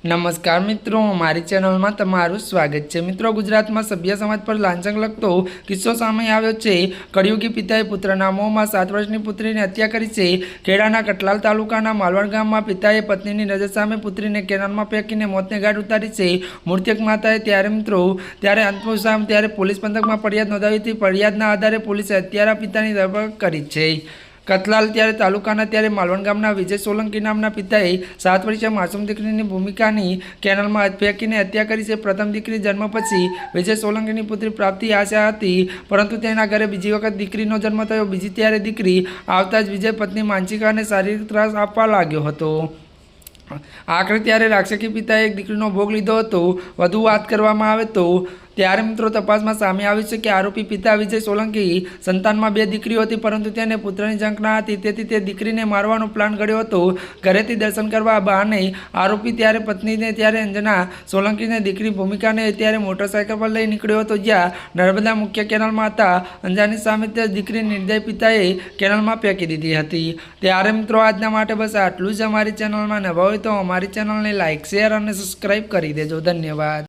नमस्कार मित्रों, हमारी चैनल में तमारुं स्वागत है। मित्रों, गुजरात में सभ्य समाज पर लांछन लगतो किस्सो सामे आव्यो छे। कड़ियुगी पिताए पुत्रना मोहमां 7 वर्षनी पुत्रीने हत्या करी छे। खेड़ाना कटलाल तालुकाना मालवण गाममां पिताए पत्नीनी नजर सामे पुत्रीने केनालमां फेंकीने मोतने घाट उतारी छे। मृतक माताए त्यारे अंतमोसाम त्यारे पोलीस पंथकमां फरियाद नोंधावी हती। फरियादना आधारे पोलीसे हत्यारा पितानी धरपकड़ करी छे। कतलाल त्यारे तालुकाना त्यारे मालवण गामना विजय सोलंकी नामना पिताए 7 वर्षीय मासूम दीकरीनी भूमिकानी केनलमां फेंकीने हत्या करी छे। प्रथम दीकरी जन्म पछी विजय सोलंकीनी पुत्री प्राप्ति आशा हती, परंतु तेना घरे बीजी वखत दीकरीनो जन्म थयो। बीजी त्यारे दीकरी आवता ज विजय पत्नी मानसिक शारीरिक त्रास आपवा लाग्यो हतो। आखिर त्यारे राक्षसी पिताए एक दीकरीनो भोग लीधो हतो। वधु वात करवामां आवे तो त्यारे मित्रों तपासमां सामे आव्युं छे के आरोपी पिता विजय सोलंकी संतानमां 2 दीकरीओ हती, परंतु तेने पुत्रनी जंक न हती, तेथी ते दीकरीने मारवानो प्लान घड्यो हतो। घरेथी दर्शन करवा बहाने आरोपी त्यारे पत्नीने त्यारे अंजना सोलंकीने दीकरी भूमिकाने त्यारे मोटरसाइकल पर लई निकळ्यो हतो, ज्यां नर्मदा मुख्य केनालमां हता। अंजानी सामे ते दीकरी निर्दय पिताए केनालमां फेंकी दीधी हती। त्यारे मित्रों आजना माटे बस आटલું જ। અમારી ચેનલમાં નવા હોય તો અમારી ચેનલને લાइक, शेर અને સબસ્क्राइब કરી દેજો। धन्यवाद।